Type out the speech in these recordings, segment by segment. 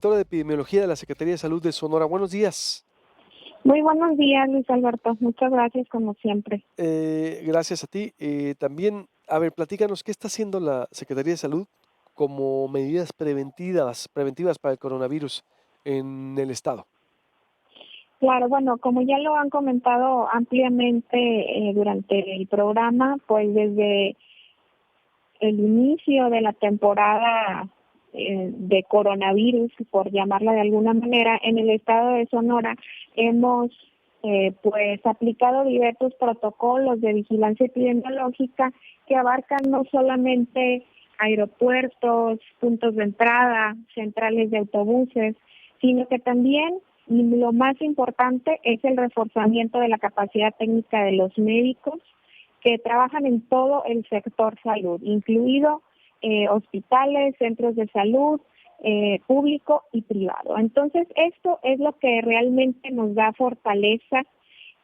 Directora de Epidemiología de la Secretaría de Salud de Sonora. Buenos días. Muy buenos días, Luis Alberto. Muchas gracias, como siempre. Gracias a ti. También, a ver, platícanos, ¿qué está haciendo la Secretaría de Salud como medidas preventivas para el coronavirus en el estado? Claro, bueno, como ya lo han comentado ampliamente durante el programa, pues desde el inicio de la temporada de coronavirus, por llamarla de alguna manera, en el estado de Sonora hemos pues aplicado diversos protocolos de vigilancia epidemiológica que abarcan no solamente aeropuertos, puntos de entrada, centrales de autobuses, sino que también, y lo más importante, es el reforzamiento de la capacidad técnica de los médicos que trabajan en todo el sector salud, incluido hospitales, centros de salud, público y privado. Entonces, esto es lo que realmente nos da fortaleza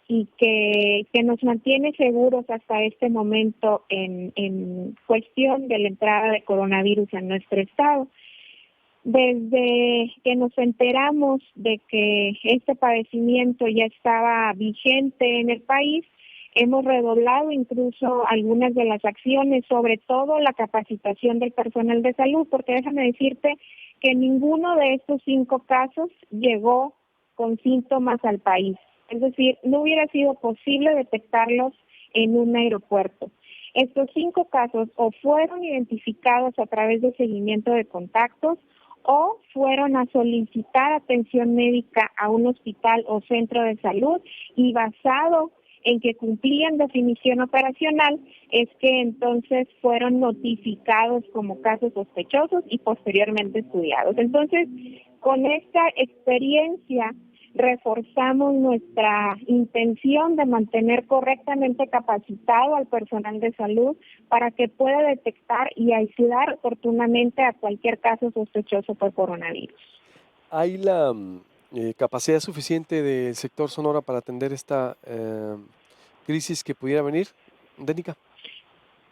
y que nos mantiene seguros hasta este momento en cuestión de la entrada de coronavirus en nuestro estado. Desde que nos enteramos de que este padecimiento ya estaba vigente en el país, hemos redoblado incluso algunas de las acciones, sobre todo la capacitación del personal de salud, porque déjame decirte que ninguno de estos 5 casos llegó con síntomas al país. Es decir, no hubiera sido posible detectarlos en un aeropuerto. Estos 5 casos o fueron identificados a través de seguimiento de contactos o fueron a solicitar atención médica a un hospital o centro de salud y basado en que cumplían definición operacional, es que entonces fueron notificados como casos sospechosos y posteriormente estudiados. Entonces, con esta experiencia reforzamos nuestra intención de mantener correctamente capacitado al personal de salud para que pueda detectar y aislar oportunamente a cualquier caso sospechoso por coronavirus. ¿Hay la capacidad suficiente del sector Sonora para atender esta crisis que pudiera venir, Dénica?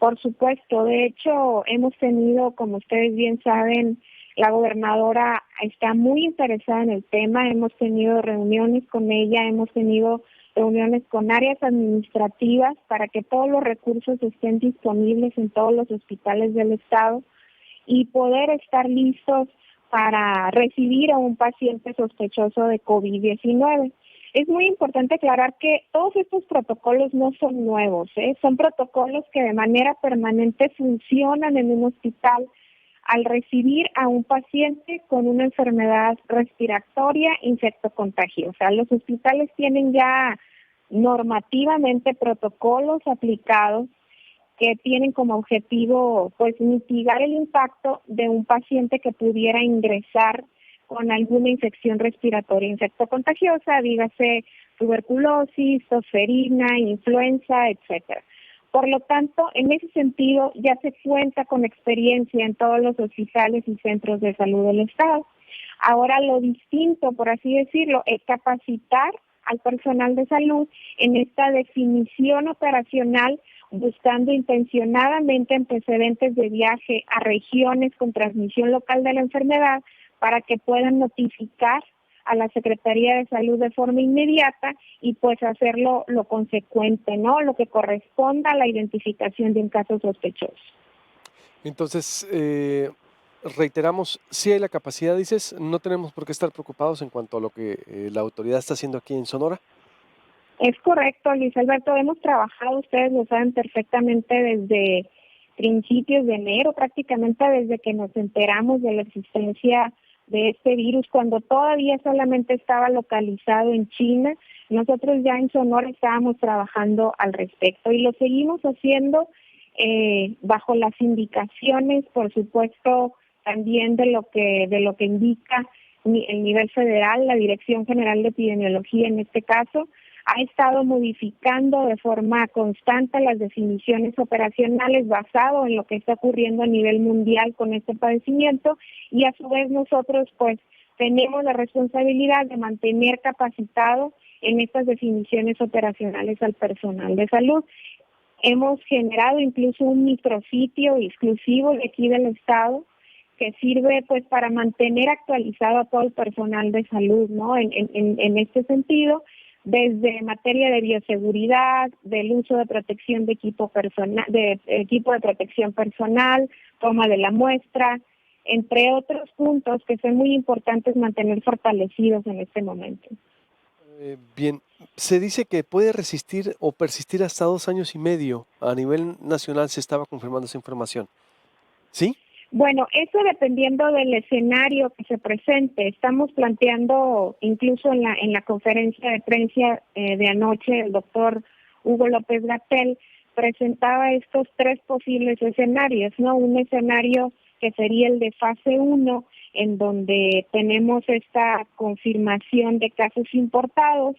Por supuesto, de hecho, hemos tenido, como ustedes bien saben, la gobernadora está muy interesada en el tema, hemos tenido reuniones con ella, hemos tenido reuniones con áreas administrativas para que todos los recursos estén disponibles en todos los hospitales del estado y poder estar listos para recibir a un paciente sospechoso de COVID-19. Es muy importante aclarar que todos estos protocolos no son nuevos, son protocolos que de manera permanente funcionan en un hospital al recibir a un paciente con una enfermedad respiratoria infectocontagiosa. Los hospitales tienen ya normativamente protocolos aplicados que tienen como objetivo pues mitigar el impacto de un paciente que pudiera ingresar con alguna infección respiratoria infectocontagiosa, dígase tuberculosis, tosferina, influenza, etcétera. Por lo tanto, en ese sentido ya se cuenta con experiencia en todos los hospitales y centros de salud del estado. Ahora lo distinto, por así decirlo, es capacitar al personal de salud en esta definición operacional, buscando intencionadamente antecedentes de viaje a regiones con transmisión local de la enfermedad para que puedan notificar a la Secretaría de Salud de forma inmediata y pues hacerlo lo consecuente, ¿no? Lo que corresponda a la identificación de un caso sospechoso. Entonces, reiteramos, sí hay la capacidad, dices, no tenemos por qué estar preocupados en cuanto a lo que la autoridad está haciendo aquí en Sonora. Es correcto, Luis Alberto, hemos trabajado, ustedes lo saben perfectamente, desde principios de enero, prácticamente desde que nos enteramos de la existencia de este virus, cuando todavía solamente estaba localizado en China. Nosotros ya en Sonora estábamos trabajando al respecto y lo seguimos haciendo bajo las indicaciones, por supuesto, también de lo que indica el nivel federal, la Dirección General de Epidemiología en este caso. Ha estado modificando de forma constante las definiciones operacionales basado en lo que está ocurriendo a nivel mundial con este padecimiento y a su vez nosotros pues tenemos la responsabilidad de mantener capacitado en estas definiciones operacionales al personal de salud. Hemos generado incluso un micrositio exclusivo de aquí del estado que sirve pues para mantener actualizado a todo el personal de salud, ¿no? En este sentido, desde materia de bioseguridad, del uso de protección de equipo personal, de equipo de protección personal, toma de la muestra, entre otros puntos que son muy importantes mantener fortalecidos en este momento. Bien, se dice que puede resistir o persistir hasta 2 años y medio. A nivel nacional se estaba confirmando esa información, ¿sí? Bueno, eso dependiendo del escenario que se presente. Estamos planteando, incluso en la conferencia de prensa de anoche, el doctor Hugo López-Gatell presentaba estos tres posibles escenarios, ¿no? Un escenario que sería el de fase uno, en donde tenemos esta confirmación de casos importados.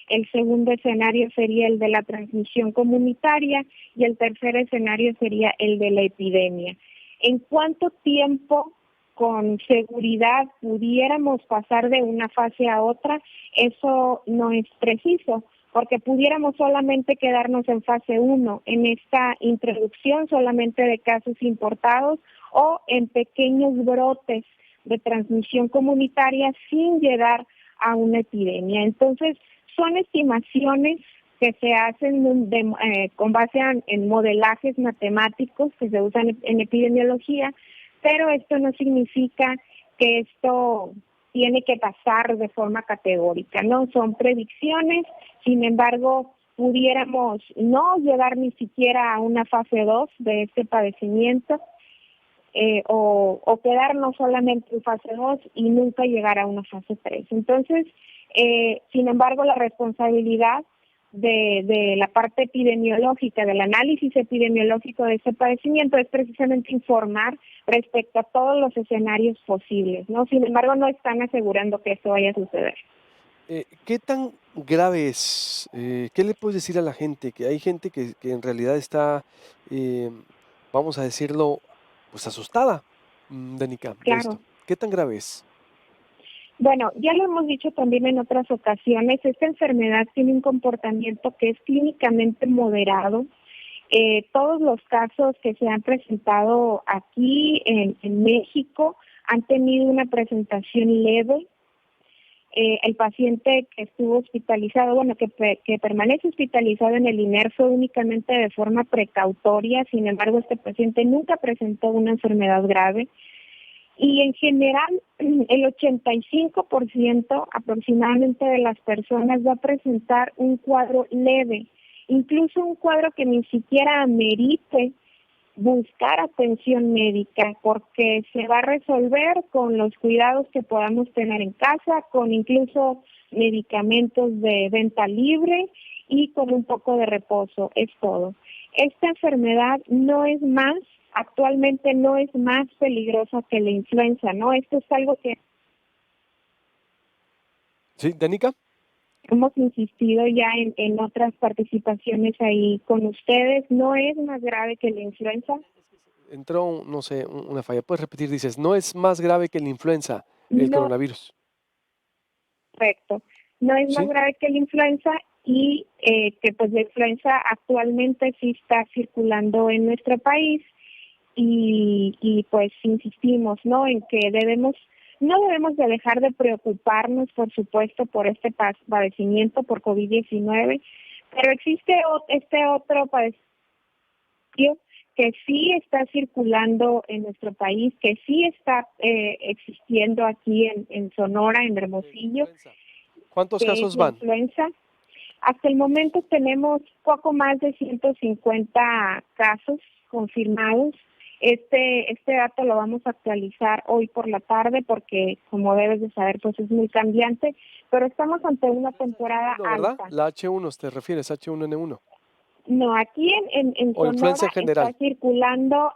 El segundo escenario sería el de la transmisión comunitaria y el tercer escenario sería el de la epidemia. ¿En cuánto tiempo con seguridad pudiéramos pasar de una fase a otra? Eso no es preciso, porque pudiéramos solamente quedarnos en fase uno, en esta introducción solamente de casos importados o en pequeños brotes de transmisión comunitaria sin llegar a una epidemia. Entonces, son estimaciones que se hacen con base en modelajes matemáticos que se usan en epidemiología, pero esto no significa que esto tiene que pasar de forma categórica, ¿no? Son predicciones, sin embargo, pudiéramos no llegar ni siquiera a una fase 2 de este padecimiento, o quedarnos solamente en fase 2 y nunca llegar a una fase 3. Entonces, sin embargo, la responsabilidad de la parte epidemiológica, del análisis epidemiológico de este padecimiento es precisamente informar respecto a todos los escenarios posibles, ¿no? Sin embargo, no están asegurando que esto vaya a suceder. ¿Qué tan grave es? ¿Qué le puedes decir a la gente? Que hay gente que en realidad está, vamos a decirlo, pues asustada, Danica, de Claro. esto. ¿Qué tan grave es? Bueno, ya lo hemos dicho también en otras ocasiones, esta enfermedad tiene un comportamiento que es clínicamente moderado. Todos los casos que se han presentado aquí en México han tenido una presentación leve. El paciente que estuvo hospitalizado, bueno, que permanece hospitalizado en el INER fue únicamente de forma precautoria, sin embargo, este paciente nunca presentó una enfermedad grave. Y en general, el 85% aproximadamente de las personas va a presentar un cuadro leve, incluso un cuadro que ni siquiera amerite buscar atención médica, porque se va a resolver con los cuidados que podamos tener en casa, con incluso medicamentos de venta libre y con un poco de reposo, es todo. Esta enfermedad no es más, actualmente no es más peligrosa que la influenza, ¿no? Esto es algo que ¿Sí, Danica? hemos insistido ya en otras participaciones ahí con ustedes, no es más grave que la influenza. Entró, no sé, una falla. Puedes repetir, dices, no es más grave que la influenza, el No, coronavirus. correcto. No es más ¿Sí? grave que la influenza y que pues la influenza actualmente sí está circulando en nuestro país y pues insistimos, ¿no? En que no debemos de dejar de preocuparnos, por supuesto, por este padecimiento por COVID-19, pero existe este otro padecimiento que sí está circulando en nuestro país, que sí está existiendo aquí en Sonora, en La Hermosillo, influenza. ¿Cuántos que es casos la van? influenza. Hasta el momento tenemos poco más de 150 casos confirmados. Este dato lo vamos a actualizar hoy por la tarde porque, como debes de saber, pues es muy cambiante, pero estamos ante una temporada H1, ¿verdad? alta. La H1, te refieres, H1N1. No, aquí en O influenza Sonora en general.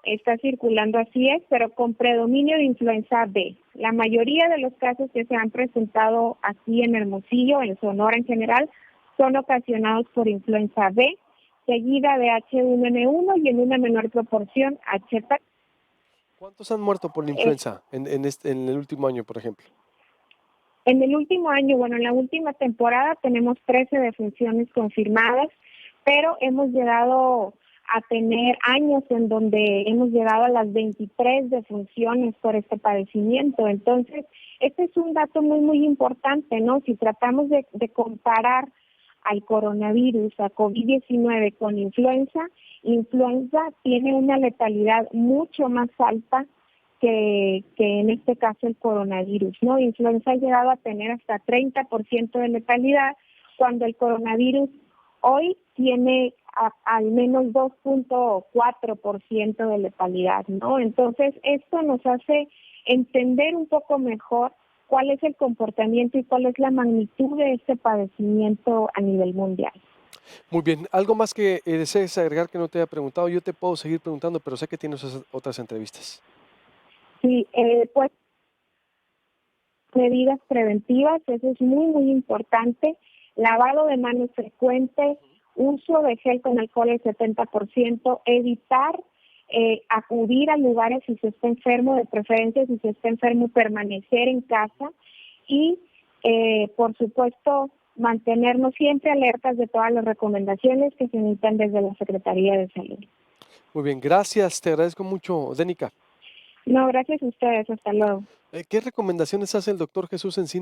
está circulando así es, pero con predominio de influenza B. La mayoría de los casos que se han presentado aquí en Hermosillo, en Sonora en general, son ocasionados por influenza B, seguida de H1N1 y en una menor proporción H. ¿Cuántos han muerto por la Eh, influenza en el último año, por ejemplo? En el último año, bueno, en la última temporada tenemos 13 defunciones confirmadas, pero hemos llegado a tener años en donde hemos llegado a las 23 defunciones por este padecimiento. Entonces, este es un dato muy, muy importante, ¿no? Si tratamos de comparar al coronavirus, a COVID-19 con influenza, influenza tiene una letalidad mucho más alta que en este caso el coronavirus, ¿no? Influenza ha llegado a tener hasta 30% de letalidad, cuando el coronavirus hoy tiene al menos 2.4% de letalidad, ¿no? Entonces, esto nos hace entender un poco mejor cuál es el comportamiento y cuál es la magnitud de este padecimiento a nivel mundial. Muy bien, ¿algo más que desees agregar que no te haya preguntado? Yo te puedo seguir preguntando, pero sé que tienes otras entrevistas. Sí, pues medidas preventivas, eso es muy, muy importante. Lavado de manos frecuente, uso de gel con alcohol el 70%, evitar acudir a lugares si se está enfermo, de preferencia si se está enfermo, permanecer en casa y, por supuesto, mantenernos siempre alertas de todas las recomendaciones que se emiten desde la Secretaría de Salud. Muy bien, gracias, te agradezco mucho, Dénica. No, gracias a ustedes, hasta luego. ¿Qué recomendaciones hace el doctor Jesús Encina?